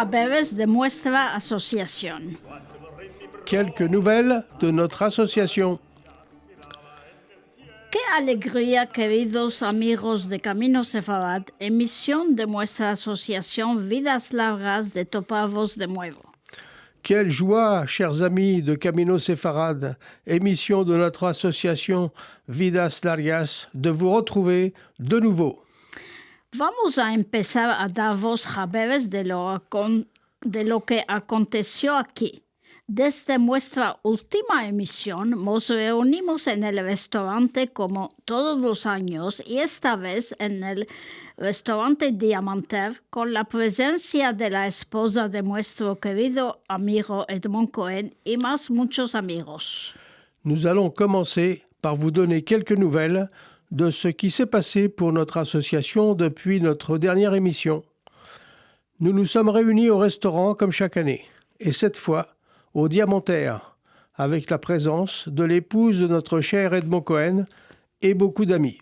saberes de nuestra asociación. Quelques nouvelles de notre association. Qué alegría, queridos amigos de Camino Sefarad, emisión de nuestra asociación Vidas Largas, de toparvos de nuevo. Quelle joie, chers amis de Camino Sefarad, émission de notre association Vidas Largas, de vous retrouver de nouveau. Vamos a empezar a daros saberes de lo que aconteció aquí. Desde nuestra última emisión nos reunimos en el restaurante como todos los años y esta vez en el restaurante Diamanter con la presencia de la esposa de nuestro querido amigo Edmond Cohen y más muchos amigos. Nous allons commencer par vous donner quelques nouvelles de ce qui s'est passé pour notre association depuis notre dernière émission. Nous nous sommes réunis au restaurant comme chaque année, et cette fois au Diamantaire, avec la présence de l'épouse de notre cher Edmond Cohen et beaucoup d'amis.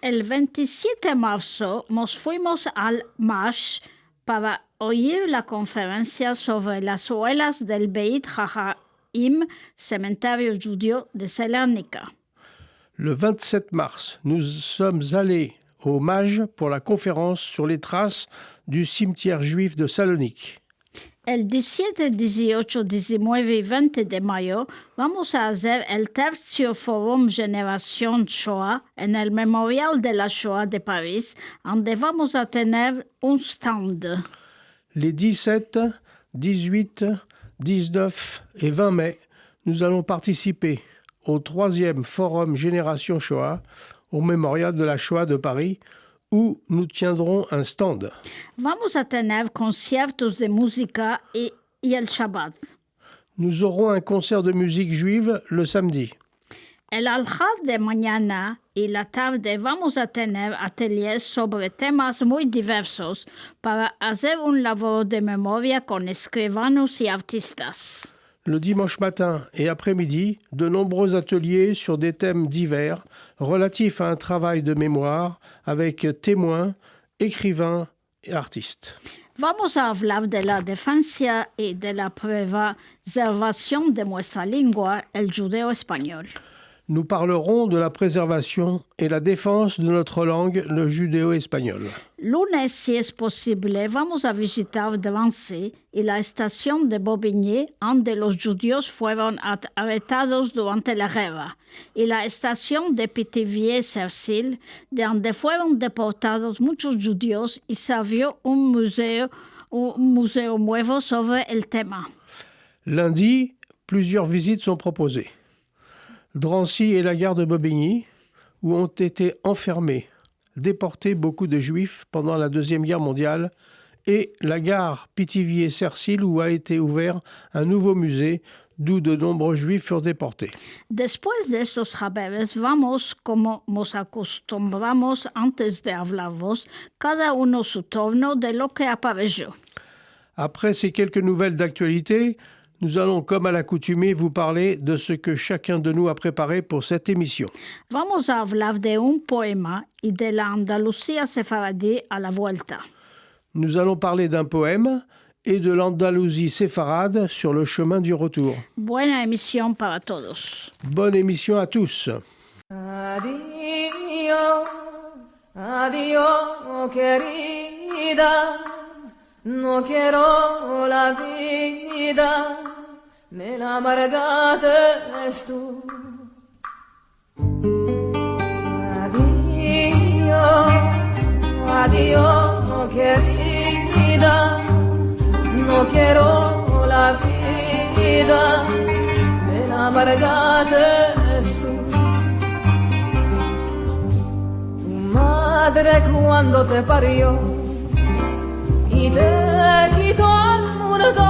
El 27 de marzo nos fuimos al MASH para oír la conferencia sobre las ruelas del Beit Haim, cementerio judío de Salonika. Le 27 mars, nous sommes allés au MAJ pour la conférence sur les traces du cimetière juif de Salonique. El 17, 18, 19 y 20 de mayo vamos a hacer el tercer Forum Generación Shoah en el Memorial de la Shoah de París, donde vamos a tener un stand. Les 17, 18, 19 et 20 mai, nous allons participer au 3e Forum Génération Shoah au Mémorial de la Shoah de Paris, où nous tiendrons un stand. Vamos a tener conciertos de música y el Shabbat. Nous aurons un concert de musique juive le samedi. El aljar de mañana y la tarde vamos a tener ateliers sobre temas muy diversos para hacer un labor de memoria con escribanos y artistas. Le dimanche matin et après-midi, de nombreux ateliers sur des thèmes divers relatifs à un travail de mémoire avec témoins, écrivains et artistes. Vamos a hablar de la defensa y de la preservación de nuestra lengua, el judeo español. Nous parlerons de la préservation et la défense de notre langue, le judéo-espagnol. Lunes, si es posible, vamos a visitar Drancy y la estación de Bobigny, donde los judíos fueron arrestados durante la guerra, y la estación de Pithiviers-Cercil, de donde fueron deportados muchos judíos y se abrió un museo nuevo sobre el tema. Lundi, plusieurs visites sont proposées. Drancy et la gare de Bobigny, où ont été enfermés, déportés beaucoup de Juifs pendant la Deuxième Guerre mondiale, et la gare Pithiviers-Cercil, où a été ouvert un nouveau musée, d'où de nombreux Juifs furent déportés. Después de estos saberes, vamos, como nos acostumbramos antes de hablaros, cada uno su turno de lo que apareció. Après ces quelques nouvelles d'actualité, nous allons, comme à l'accoutumée, vous parler de ce que chacun de nous a préparé pour cette émission. Vamos a hablar de un poema y de la Andalucía sefaradí a la vuelta. Nous allons parler d'un poème et de l'Andalousie séfarade sur le chemin du retour. Buena emisión para todos. Bonne émission à tous. Adiós, adiós, querida, no quiero la vida, me la amargaste tú. Adiós, adiós, querida, no quiero la vida, me la amargaste tú. Tu madre cuando te parió y te quitó al mundo,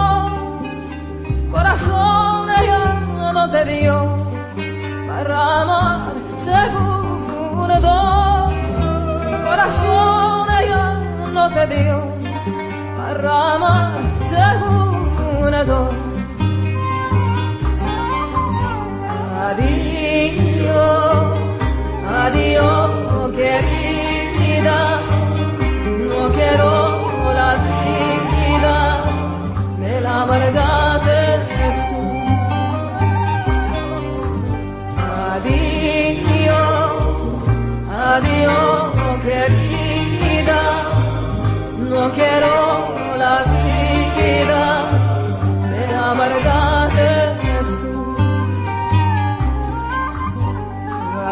corazón ella no te dio para amar segundo, corazón ella no te dio para amar segundo. Adiós, adiós, querida, no quiero la vida, querida, no quiero la vida, de la verdad eres tú.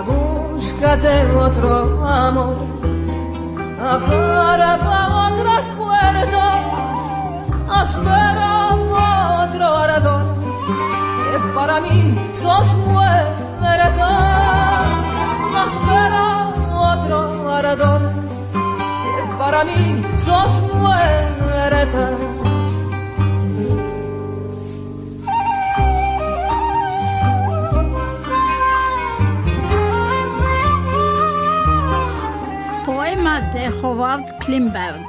Búscate otro amor, afuera para otras puertas, espera otro ardor, que para mí sos muerta. Espera otro ardor, que para mí sos muerta. Poema de Howard Klimberg.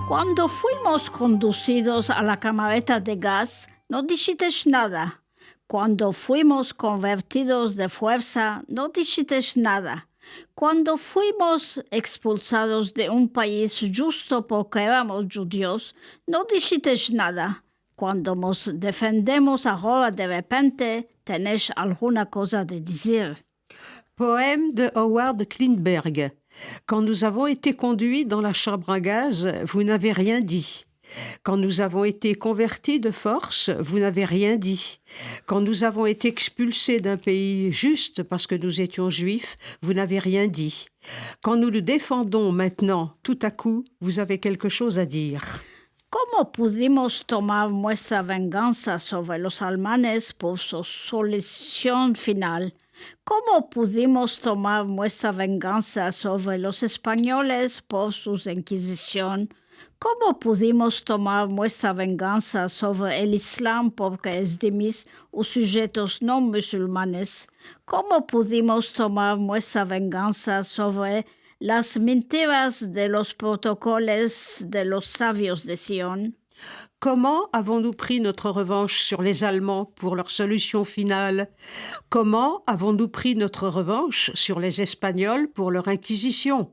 Cuando fuimos conducidos a la camareta de gas, no dijiste nada. Cuando fuimos convertidos de fuerza, no dijiste nada. Cuando fuimos expulsados de un país justo porque éramos judíos, no dijiste nada. Cuando nos defendemos ahora de repente, tenés alguna cosa de decir. Poème de Howard Klimberg. Quand nous avons été conduits dans la chambre à gaz, vous n'avez rien dit. Quand nous avons été convertis de force, vous n'avez rien dit. Quand nous avons été expulsés d'un pays juste parce que nous étions juifs, vous n'avez rien dit. Quand nous le défendons maintenant, tout à coup, vous avez quelque chose à dire. ¿Cómo pudimos tomar nuestra venganza sobre los alemanes por su solución final? ¿Cómo pudimos tomar nuestra venganza sobre los españoles por su inquisición? ¿Cómo pudimos tomar nuestra venganza sobre el Islam porque exdimis o sujetos no musulmanes? ¿Cómo pudimos tomar nuestra venganza sobre las mentiras de los protocolos de los sabios de Sion? Comment avons-nous pris notre revanche sur les Allemands pour leur solution finale? Comment avons-nous pris notre revanche sur les Espagnols pour leur inquisition?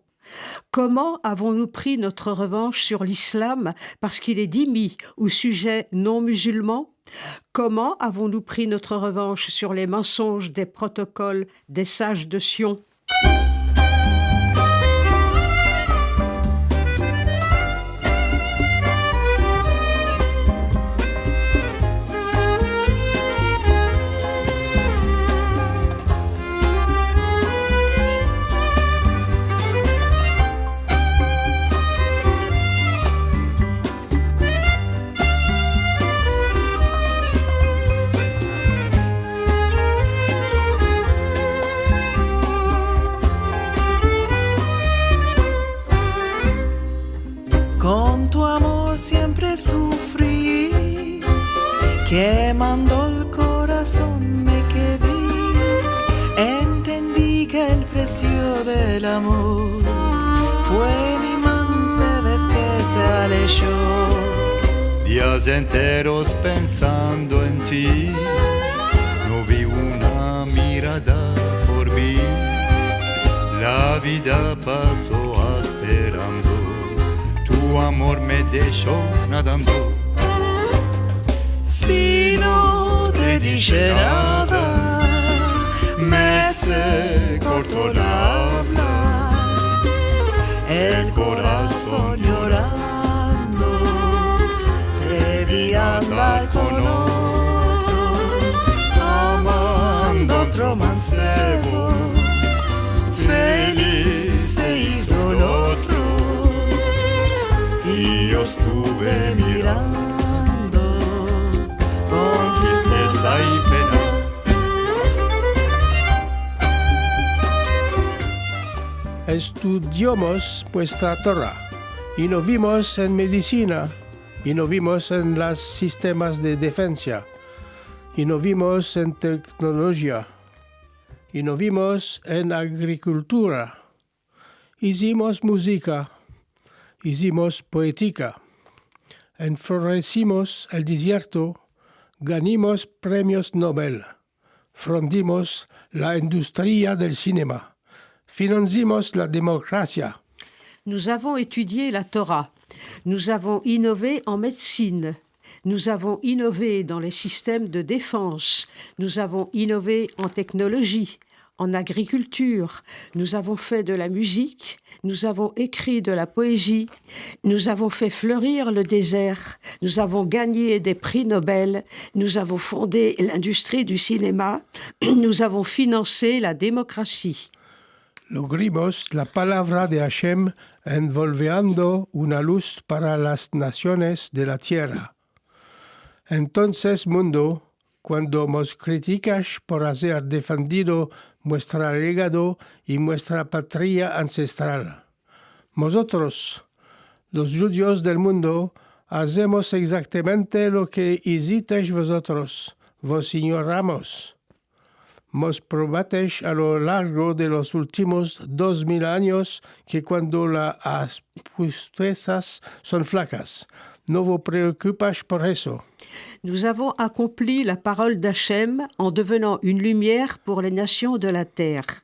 Comment avons-nous pris notre revanche sur l'islam parce qu'il est dhimmi ou sujet non musulman? Comment avons-nous pris notre revanche sur les mensonges des protocoles des sages de Sion? Siempre sufrí, quemando el corazón me quedé. Entendí que el precio del amor fue mi mansa vez que se alejó. Días enteros pensando en ti, no vi una mirada por mí. La vida pasó esperando. Tu amor me dejó nadando. Si no te dije nada, me se cortó la habla, el corazón llorando, te vi andar con otro, amando otro mancebo, feliz se hizo el otro. Y yo estuve mirando con tristeza y pena. Estudiamos nuestra Torah y nos vimos en medicina y nos vimos en los sistemas de defensa y nos vimos en tecnología y nos vimos en agricultura. Hicimos música. Hicimos poética, enflorecimos el desierto, ganamos premios Nobel, fundimos la industria del cinéma, financiamos la démocratie. Nous avons étudié la Torah, nous avons innové en médecine, nous avons innové dans les systèmes de défense, nous avons innové en technologie, en agriculture, nous avons fait de la musique, nous avons écrit de la poésie, nous avons fait fleurir le désert, nous avons gagné des prix Nobel, nous avons fondé l'industrie du cinéma, nous avons financé la démocratie. Logramos la palabra de Hashem envolviendo una luz para las naciones de la tierra. Entonces, mundo, cuando nos criticas por haber defendido nuestro legado y nuestra patria ancestral, nosotros, los judíos del mundo, hacemos exactamente lo que hicisteis vosotros, vos ignoramos. Nos probasteis a lo largo de los últimos 2000 años que cuando las puestezas son flacas, no vos preocupas por eso. Nous avons accompli la parole d'Hachem en devenant une lumière pour les nations de la terre.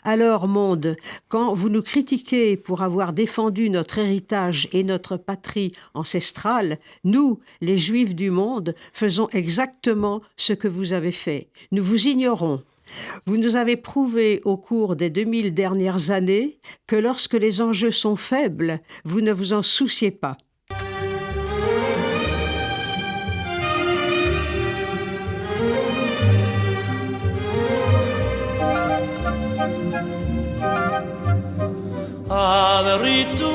Alors, monde, quand vous nous critiquez pour avoir défendu notre héritage et notre patrie ancestrale, nous, les Juifs du monde, faisons exactement ce que vous avez fait. Nous vous ignorons. Vous nous avez prouvé au cours des 2000 dernières années que lorsque les enjeux sont faibles, vous ne vous en souciez pas. Abrí tu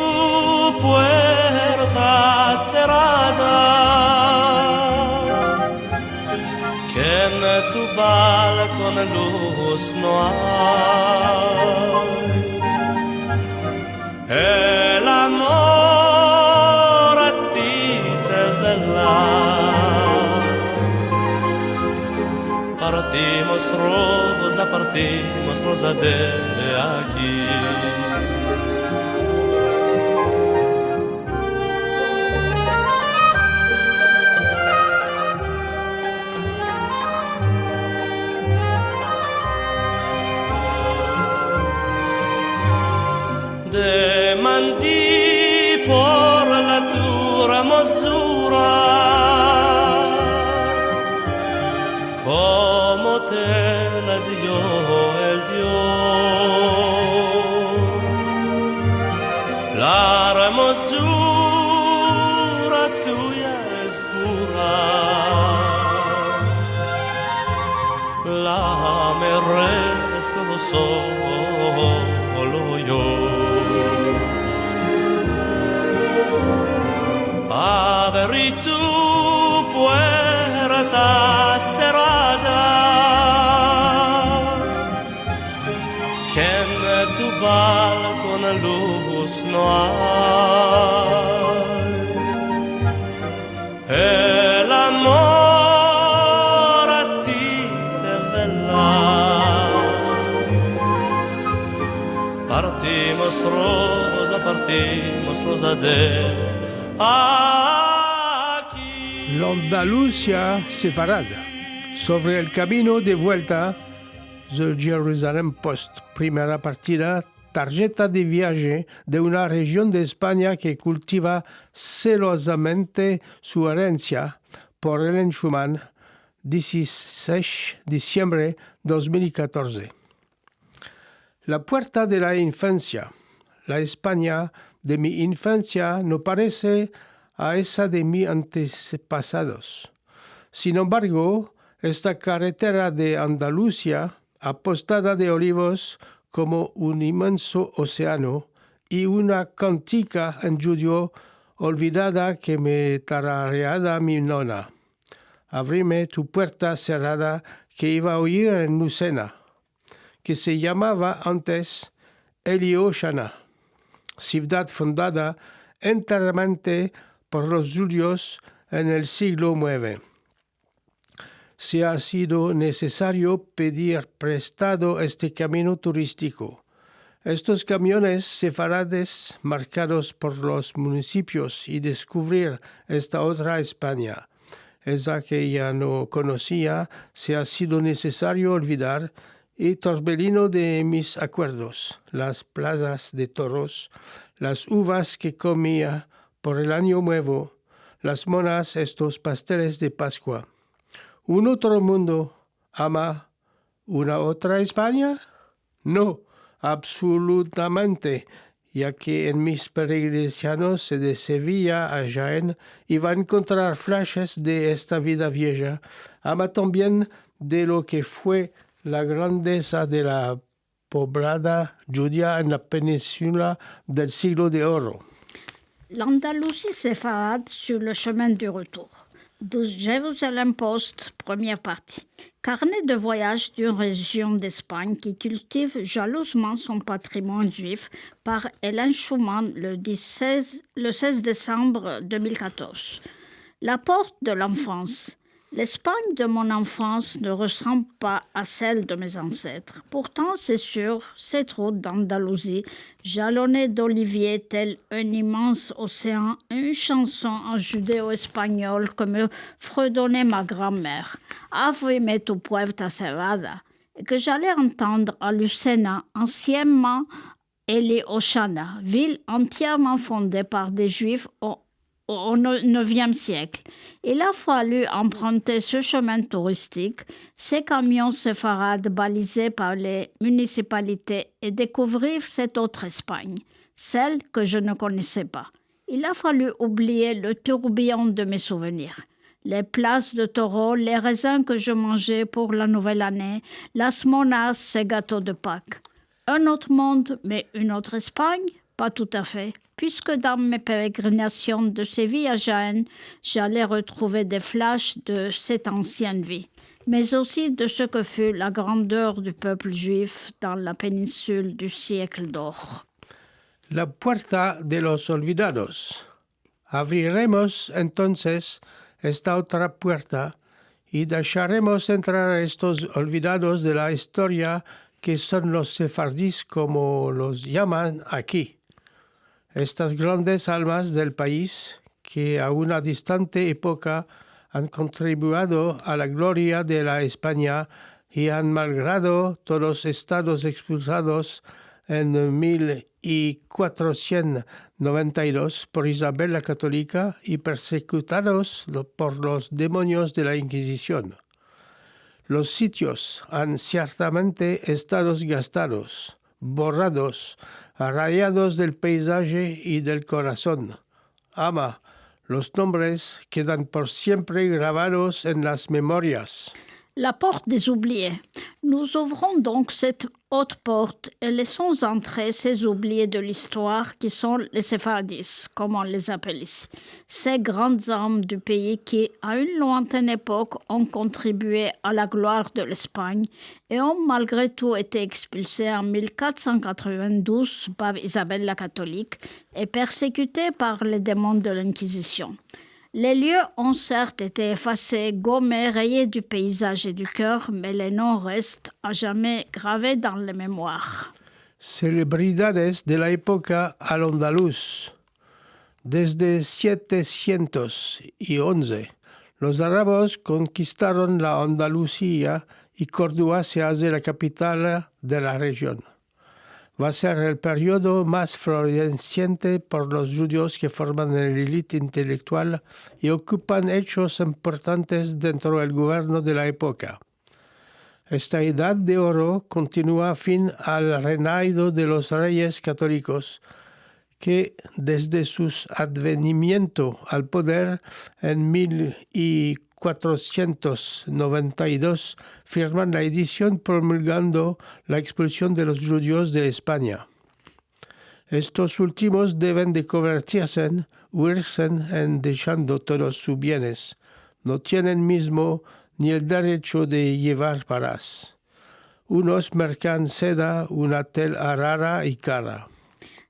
puerta cerrada, que en tu balcón luz no hay. El amor a ti te vela. Partimos rosa de aquí. Demandí por la tua hermosura, como te la dio el Dios. La hermosura tuya es pura, la merezco solo yo. Abrí tu puerta cerrada, que en tu balcón luz no hay. El amor a ti te vela. Partimos rosa de aquí. L'Andalusia sefarada. Sobre el camino de vuelta, The Jerusalem Post, primera partida, tarjeta de viaje de una región de España que cultiva celosamente su herencia, por Ellen Schumann, 16 de diciembre 2014. La puerta de la infancia. La España de mi infancia no parece a esa de mis antepasados. Sin embargo, esta carretera de Andalucía, apostada de olivos como un inmenso océano, y una cantica en judío olvidada que me tarareaba mi nona. Abrime tu puerta cerrada que iba a oír en Lucena, que se llamaba antes Elioshana, ciudad fundada enteramente por los judíos en el siglo IX. Se ha sido necesario pedir prestado este camino turístico. Estos camiones sefarades marcados por los municipios y descubrir esta otra España, esa que ya no conocía, se ha sido necesario olvidar y torbellino de mis acuerdos, las plazas de toros, las uvas que comía por el año nuevo, las monas, estos pasteles de Pascua. ¿Un otro mundo ama una otra España? No, absolutamente, ya que en mis peregrinaciones de Sevilla a Jaén iba a encontrar flashes de esta vida vieja, ama también de lo que fue la grandeza de la poblada judía en la península del siglo de oro. L'Andalousie séfarade sur le chemin du retour. De Jérusalem Post, première partie. Carnet de voyage d'une région d'Espagne qui cultive jalousement son patrimoine juif par Hélène Schumann le 16 décembre 2014. La porte de l'enfance. L'Espagne de mon enfance ne ressemble pas à celle de mes ancêtres. Pourtant, c'est sur cette route d'Andalousie, jalonnée d'oliviers tel un immense océan, une chanson en judéo-espagnol que me fredonnait ma grand-mère, Avrime tu puerta cerrada, et que j'allais entendre à Lucena, anciennement Eli Oshana, ville entièrement fondée par des Juifs au IXe siècle. Il a fallu emprunter ce chemin touristique, ces camions séfarades balisés par les municipalités et découvrir cette autre Espagne, celle que je ne connaissais pas. Il a fallu oublier le tourbillon de mes souvenirs. Les places de taureaux, les raisins que je mangeais pour la nouvelle année, las monas, ces gâteaux de Pâques. Un autre monde, mais une autre Espagne? Pas tout à fait, puisque dans mes pérégrinations de Séville à Jaén, j'allais retrouver des flashs de cette ancienne vie, mais aussi de ce que fut la grandeur du peuple juif dans la péninsule du siècle d'or. La puerta de los olvidados. Abriremos entonces esta otra puerta y dejaremos entrar a estos olvidados de la historia que son los sefardíes como los llaman aquí. Estas grandes almas del país que a una distante época han contribuido a la gloria de la España y han malgrado todos los estados expulsados en 1492 por Isabel la Católica y persecutados por los demonios de la Inquisición. Los sitios han ciertamente estado gastados, borrados, rayados del paisaje y del corazón. Ama, los nombres quedan por siempre grabados en las memorias. La porte des oubliés. Nous ouvrons donc cette haute porte et laissons entrer ces oubliés de l'histoire qui sont les séfardis, comme on les appelle ici. Ces grandes âmes du pays qui, à une lointaine époque, ont contribué à la gloire de l'Espagne et ont malgré tout été expulsés en 1492 par Isabelle la Catholique et persécutés par les démons de l'Inquisition. Les lieux ont certes été effacés, gommés, rayés du paysage et du cœur, mais les noms restent à jamais gravés dans les mémoires. Celebridades de la época al-Andalus. Desde 711, los arabos conquistaron la Andalucía y Córdoba se hace la capital de la región. Va a ser el periodo más floreciente por los judíos que forman la élite intelectual y ocupan hechos importantes dentro del gobierno de la época. Esta edad de oro continúa fin al reinado de los reyes católicos, que desde su advenimiento al poder en 1492 firman la edición promulgando la expulsión de los judíos de España. Estos últimos deben de convertirse en huirse en dejando todos sus bienes. No tienen mismo ni el derecho de llevar paras. Unos mercan seda, una tela rara y cara.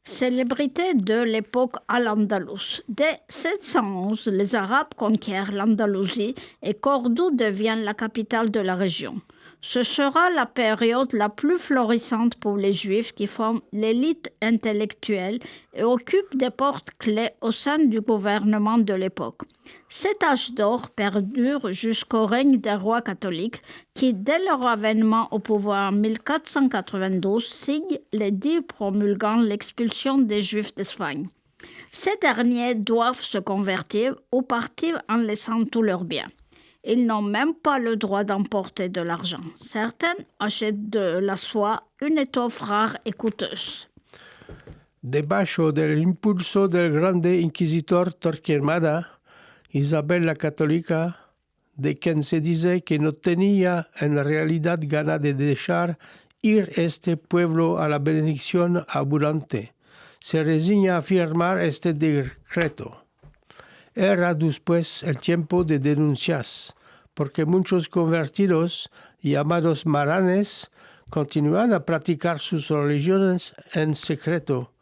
Célébrité de l'époque al-Andalus. Dès 711, les Arabes conquièrent l'Andalousie et Cordoue devient la capitale de la région. Ce sera la période la plus florissante pour les Juifs qui forment l'élite intellectuelle et occupent des postes clés au sein du gouvernement de l'époque. Cet âge d'or perdure jusqu'au règne des rois catholiques qui, dès leur avènement au pouvoir en 1492, signent l'édit promulguant l'expulsion des Juifs d'Espagne. Ces derniers doivent se convertir ou partir en laissant tous leurs biens. Ils n'ont même pas le droit d'emporter de l'argent. Certaines achètent de la soie, une étoffe rare et coûteuse. Debajo del impulso del grande inquisitor Torquemada, Isabel la Católica, de quien se dice que no tenía en realidad ganas de dejar ir este pueblo a la bendición abundante, se resigna a firmar este decreto. Era después el tiempo de denuncias, porque muchos convertidos, llamados maranes, continúan a practicar sus religiones en secreto,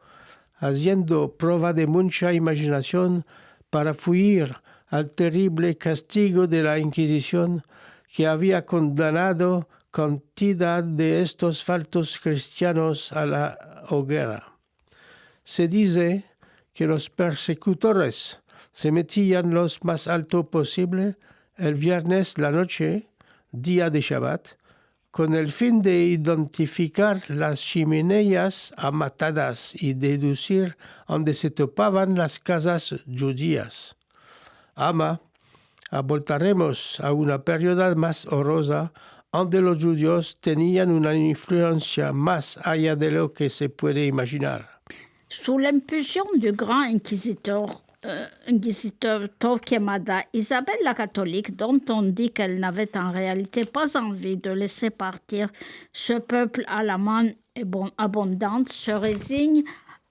haciendo prueba de mucha imaginación para fuir al terrible castigo de la Inquisición que había condenado cantidad de estos faltos cristianos a la hoguera. Se dice que los persecutores se metían lo más alto posible el viernes la noche, día de Shabbat, con el fin de identificar las chimeneas amatadas y deducir dónde se topaban las casas judías. Voltaremos a una periodo más horrorosa donde los judíos tenían una influencia más allá de lo que se puede imaginar. Sous l'impulsion du grand inquisiteur Torquemada, Isabelle la catholique, dont on dit qu'elle n'avait en réalité pas envie de laisser partir ce peuple à la main abondante, se résigne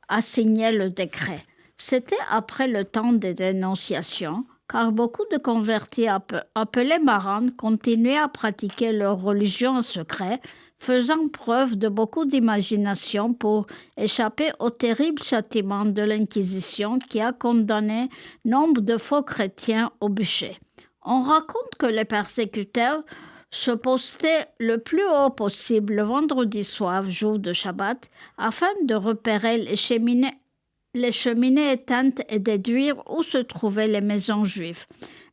à signer le décret. C'était après le temps des dénonciations, car beaucoup de convertis appelés marans continuaient à pratiquer leur religion en secret, faisant preuve de beaucoup d'imagination pour échapper au terrible châtiment de l'Inquisition qui a condamné nombre de faux chrétiens au bûcher. On raconte que les persécuteurs se postaient le plus haut possible le vendredi soir, jour de Shabbat, afin de repérer les cheminées éteintes et déduire où se trouvaient les maisons juives.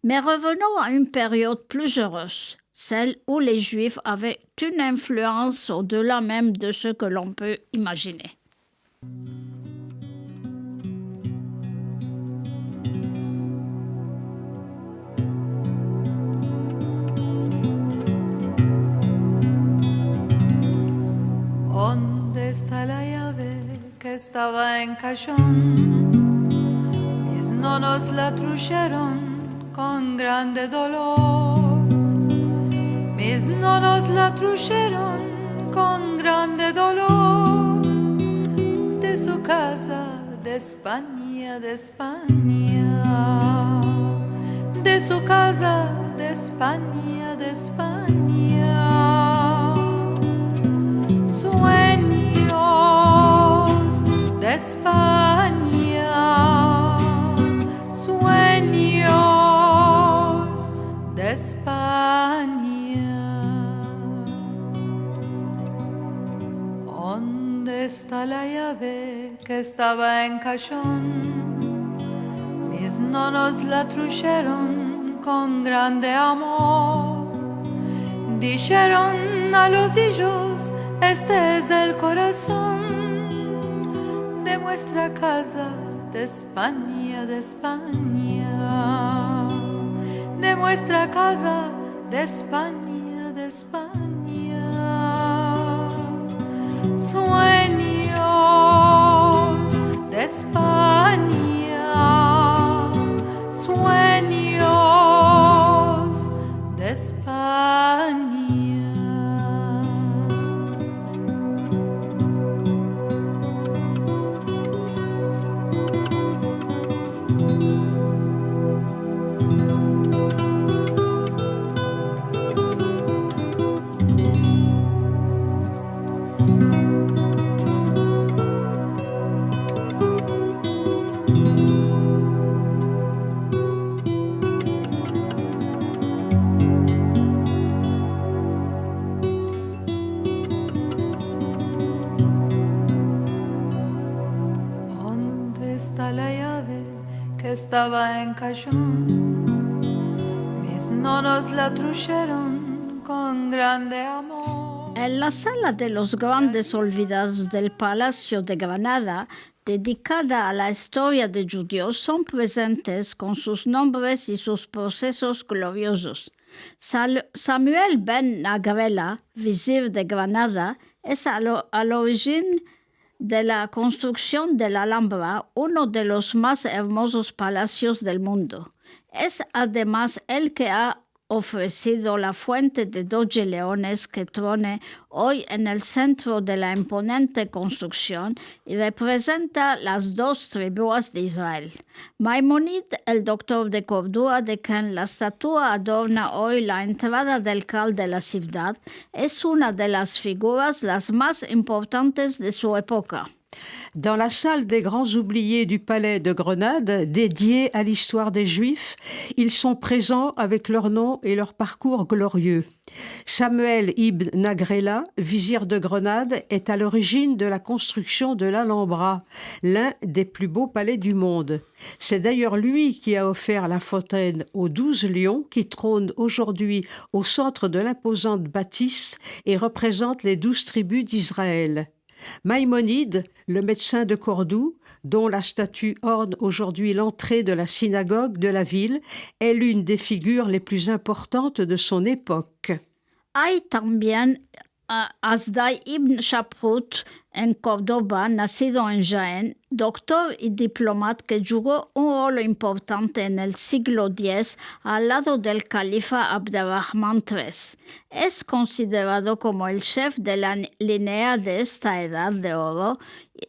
Mais revenons à une période plus heureuse, celle où les Juifs avaient une influence au-delà même de ce que l'on peut imaginer. ¿Dónde está la llave que estaba en cajón? Mis nonos la trujeron con grande dolor. Mis nonos la trujeron con grande dolor de su casa de España, de España, de su casa de España, de España. Sueños de España, sueños de España. ¿Dónde está la llave que estaba en cajón? Mis nonos la trujeron con grande amor. Dijeron a los hijos, este es el corazón de nuestra casa de España, de España, de nuestra casa de España, de España. Sueños de España, sueños de España. Estaba en cajón, mis nonos la trujeron con grande amor. En la sala de los grandes olvidados del Palacio de Granada, dedicada a la historia de judíos, son presentes con sus nombres y sus procesos gloriosos. Samuel Ben Nagrela, vizir de Granada, es a l'origine de la construcción de la Alhambra, uno de los más hermosos palacios del mundo. Es además el que ha ofrecido la fuente de 12 leones que trone hoy en el centro de la imponente construcción y representa las 2 tribus de Israel. Maimónides, el doctor de Cordura, de quien la estatua adorna hoy la entrada del cal de la ciudad, es una de las figuras las más importantes de su época. Dans la salle des grands oubliés du palais de Grenade, dédiée à l'histoire des Juifs, ils sont présents avec leur nom et leur parcours glorieux. Samuel ibn Nagrela, vizir de Grenade, est à l'origine de la construction de l'Alhambra, l'un des plus beaux palais du monde. C'est d'ailleurs lui qui a offert la fontaine aux 12 lions qui trônent aujourd'hui au centre de l'imposante bâtisse et représentent les 12 tribus d'Israël. Maïmonide, le médecin de Cordoue, dont la statue orne aujourd'hui l'entrée de la synagogue de la ville, est l'une des figures les plus importantes de son époque. Hay también Asday ibn Shaprut en Córdoba, nacido en Jaén, doctor y diplomat que jugó un rol importante en el siglo X al lado del califa Abderrahman III. Es considerado como el chef de la línea de esta edad de oro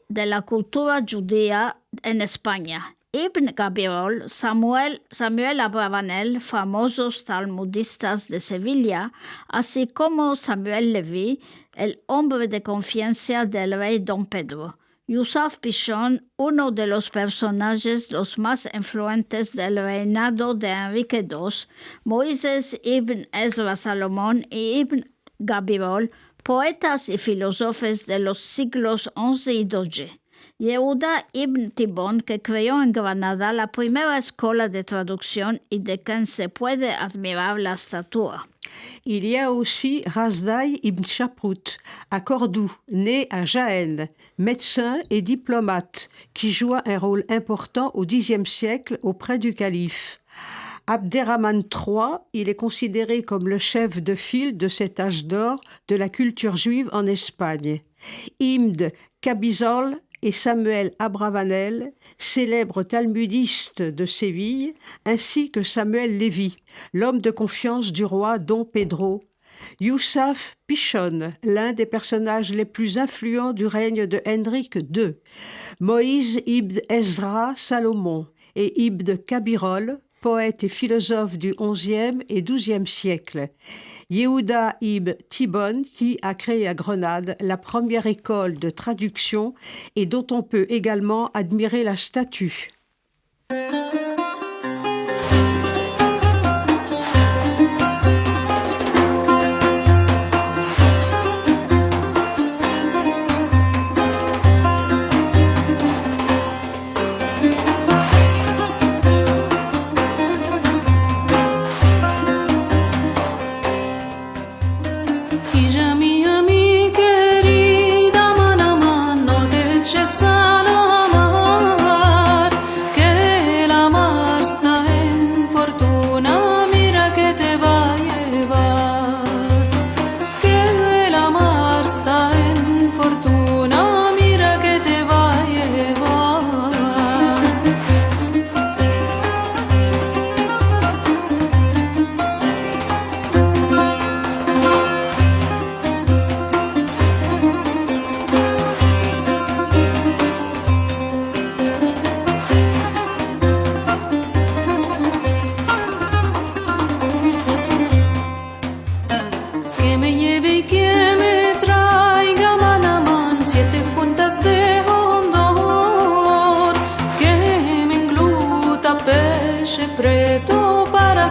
de la cultura judía en España. Ibn Gabirol, Samuel Abravanel, famosos talmudistas de Sevilla, así como Samuel Leví, el hombre de confianza del rey Don Pedro. Yusuf Pichon, uno de los personajes los más influentes del reinado de Enrique II, Moisés ibn Ezra Salomón y Ibn Gabirol, poetas y filósofos de los siglos XI y XII. Yehuda ibn Tibón, que creó en Granada la primera escuela de traducción y de quien se puede admirar la estatua. Il y a aussi Rasdaï ibn Shaprut, à Cordoue, né à Jaén, médecin et diplomate, qui joua un rôle important au Xe siècle auprès du calife. Abderrahman III, il est considéré comme le chef de file de cet âge d'or de la culture juive en Espagne. Ibn Kabizol et Samuel Abravanel, célèbre talmudiste de Séville, ainsi que Samuel Lévi, l'homme de confiance du roi Don Pedro. Yusuf Pichon, l'un des personnages les plus influents du règne de Henrique II. Moïse ibn Ezra Salomon et Ibn Kabirol, poète et philosophe du XIe et XIIe siècle. Yehuda ibn Tibon, qui a créé à Grenade la première école de traduction et dont on peut également admirer la statue.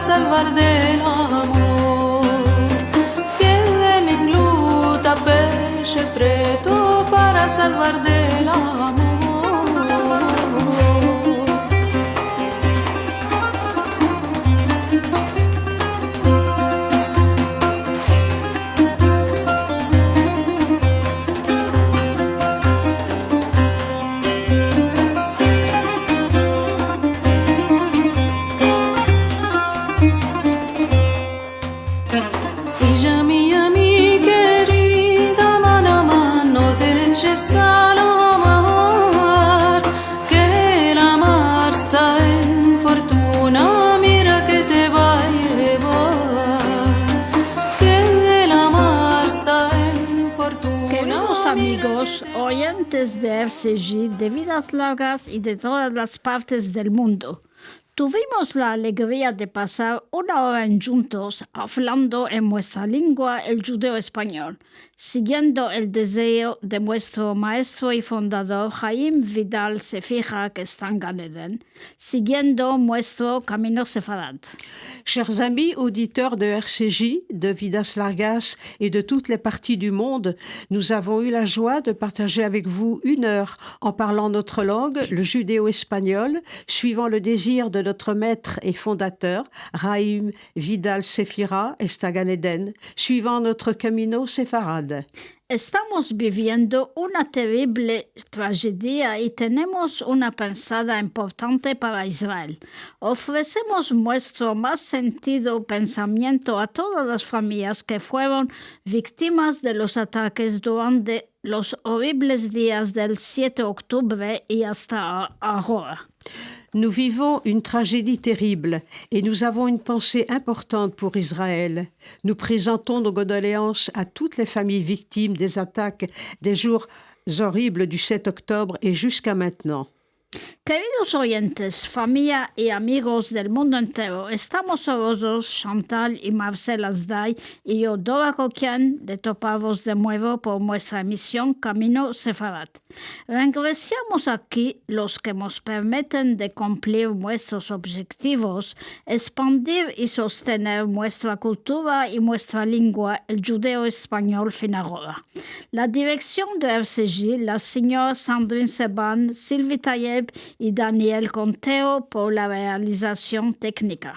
salvar del amor. Que me engluta peche preto para salvar del amor. amigos, oyentes de RCJ de vidas largas y de todas las partes del mundo. Tuvimos la alegría de pasar una hora juntos hablando en nuestra lengua el judeo-español, siguiendo el deseo de nuestro maestro y fundador Jaime Vidal Sefira, que está en Gan Eden, siguiendo nuestro camino sefarad. Chers amis auditeurs de RCJ, de Vidas Largas et de toutes les parties du monde, nous avons eu la joie de partager avec vous une heure en parlant notre langue, le judéo-espagnol, suivant le désir de notre maître et fondateur, Jaime Vidal Sefira Estagan Eden, suivant notre camino sefarad. Estamos viviendo una terrible tragedia y tenemos una pensada importante para Israel. Ofrecemos nuestro más sentido pensamiento a todas las familias que fueron víctimas de los ataques durante los horribles días del 7 de octubre y hasta ahora. Nous vivons une tragédie terrible et nous avons une pensée importante pour Israël. Nous présentons nos condoléances à toutes les familles victimes des attaques des jours horribles du 7 octobre et jusqu'à maintenant. Queridos oyentes, familia y amigos del mundo entero, estamos orgullosos, Chantal y Marcela Zday y yo, Dora Coquian, de toparvos de nuevo por nuestra emisión Camino Sefarad. Regresamos aquí los que nos permiten de cumplir nuestros objetivos, expandir y sostener nuestra cultura y nuestra lengua, el judeo-español finagora. La dirección de RCJ, la señora Sandrine Seban, Sylvie Tayeb y Daniel Conteo pour la réalisation technique.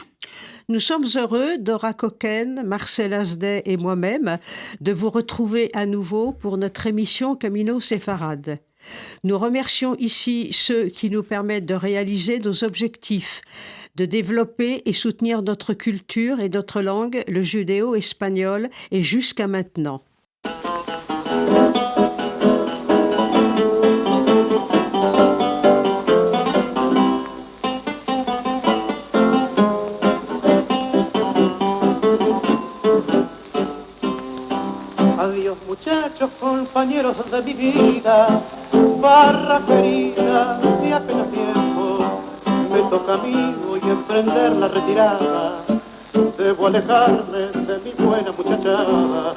Nous sommes heureux, Dora Coquen, Marcel Asdet et moi-même, de vous retrouver à nouveau pour notre émission Camino Sefarad. Nous remercions ici ceux qui nous permettent de réaliser nos objectifs, de développer et soutenir notre culture et notre langue, le judéo-espagnol, et jusqu'à maintenant. Adiós muchachos, compañeros de mi vida, barra querida, de apenas tiempo, me toca a mí hoy emprender la retirada, debo alejarme de mi buena muchachada.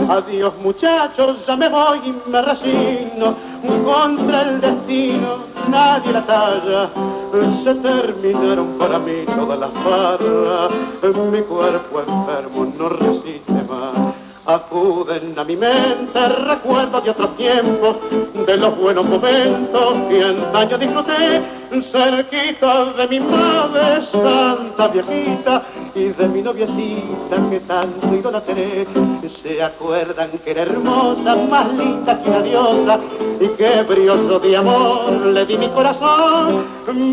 Adiós muchachos, ya me voy y me resigno, contra el destino nadie la talla, se terminaron para mí todas las barras, mi cuerpo enfermo no resiste más. Acuden a mi mente recuerdos de otros tiempos, de los buenos momentos que antaño disfruté, cerquita de mi madre santa viejita y de mi noviecita que tanto idolatré. Se acuerdan que era hermosa, más linda que una diosa, y que brioso de amor le di mi corazón,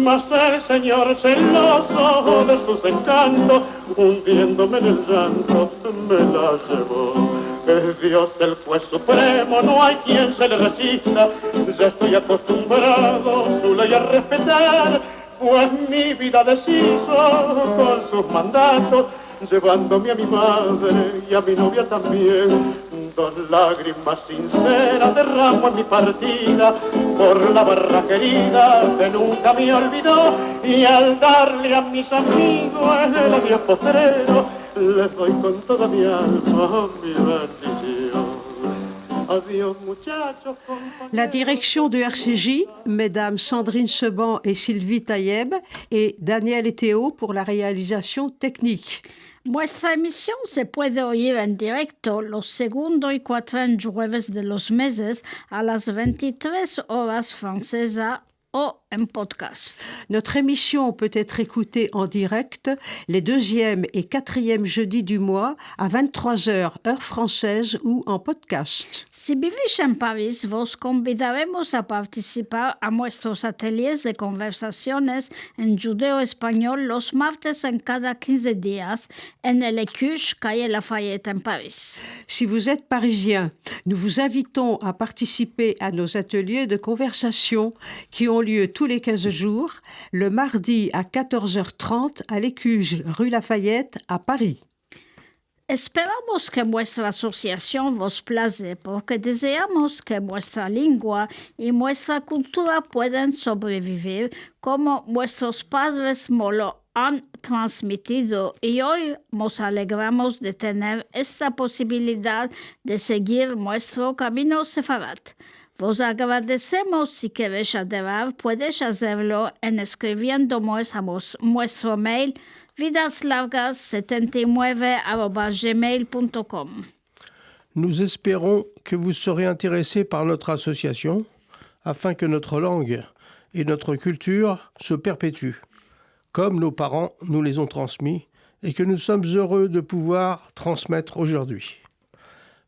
mas el Señor celoso de sus encantos, hundiéndome en el llanto, me la llevó. Es Dios el juez supremo, no hay quien se le resista, ya estoy acostumbrado su ley a respetar, pues mi vida deshizo con sus mandatos, llevándome a mi madre y a mi novia también. Dos lágrimas sinceras derramo en mi partida por la barra querida que nunca me olvidó, y al darle a mis amigos el adiós postrero, les doy con toda mi alma mi bendición. Adiós, muchachos, La direction de RCJ, mesdames Sandrine Seban et Sylvie Tayeb, et Daniel et Théo pour la réalisation technique. Nuestra emisión se puede oír en directo los segundo y cuarto jueves de los meses a las 23 horas francesa o en podcast. Notre émission peut être écoutée en direct les deuxième et quatrième jeudis du mois à 23h heure française ou en podcast. Si vivís en París, vos convidaremos a participar a nuestros ateliers de conversaciones en judeo-español los martes en cada 15 días en el Écuche, calle Lafayette en Paris. Si vous êtes parisien, nous vous invitons à participer à nos ateliers de conversation qui ont lieu tous les 15 jours, le mardi à 14h30 à l'Écuche, rue Lafayette, à Paris. Esperamos que nuestra asociación vos place porque deseamos que nuestra lengua y nuestra cultura puedan sobrevivir como nuestros padres nos lo han transmitido y hoy nos alegramos de tener esta posibilidad de seguir nuestro camino sefarad. Vos agradecemos. Si queréis adherir, puedes hacerlo escribiéndonos a nuestro mail vidaslargas79@gmail.com. Nous espérons que vous serez intéressés par notre association afin que notre langue et notre culture se perpétuent, comme nos parents nous les ont transmis et que nous sommes heureux de pouvoir transmettre aujourd'hui.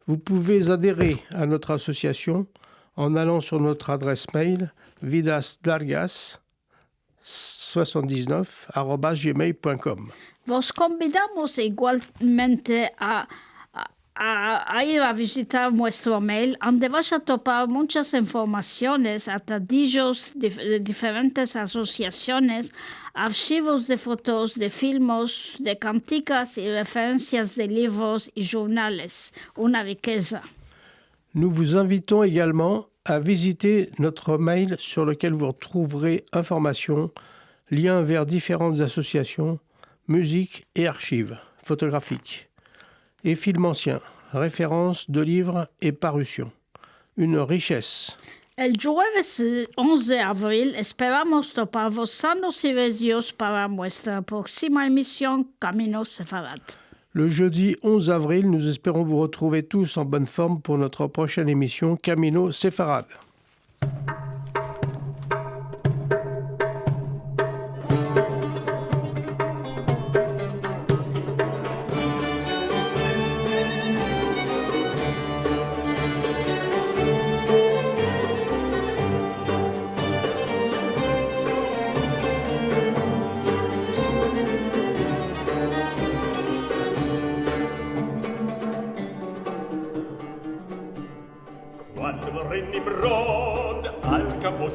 Vous pouvez adhérer à notre association en allant sur notre adresse mail vidaslargas79@gmail.com. Vos convidamos igualmente a ir a visitar nuestro mail, donde vas a topar muchas informaciones, atadillos de diferentes asociaciones, archivos de fotos, de filmes, de canticas y referencias de libros y journales. Una riqueza. Nous vous invitons également à visiter notre mail sur lequel vous retrouverez informations, liens vers différentes associations, musique et archives photographiques, et films anciens, références de livres et parutions. Une richesse. El jueves 11 de abril esperamos toparvos sanos y recios para nuestra próxima emisión Camino Sefarad. Le jeudi 11 avril, nous espérons vous retrouver tous en bonne forme pour notre prochaine émission Camino Sefarad.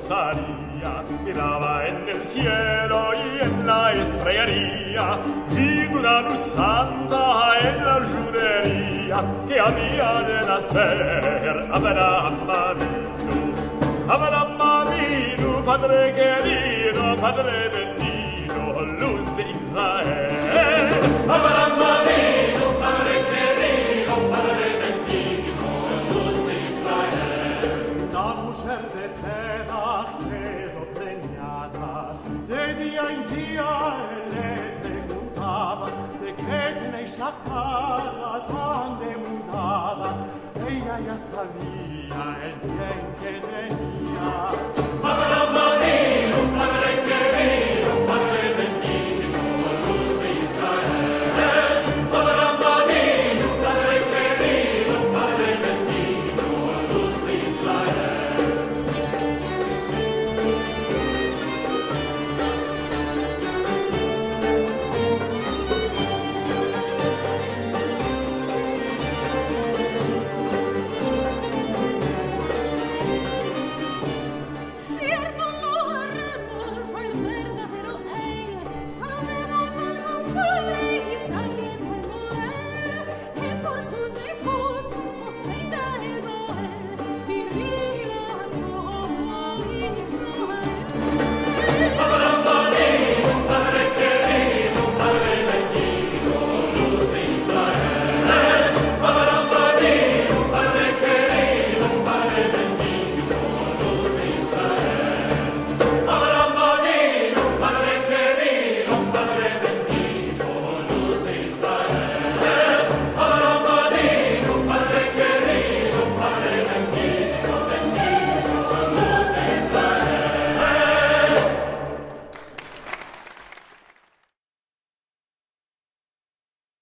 Salía, miraba en el cielo y en la estrellería, vi una luz santa en la judería que había de nacer Abraham Avinu, Padre querido, Padre bendito, luz de Israel. Abraham Avinu, Padre querido, Padre bendito, luz de Israel. La mujer de quedó preñada, de día en día él le preguntaba, ¿de qué tenéis la cara tan demudada? Ella ya sabía el bien que tenía. Abraham Avinu, Padre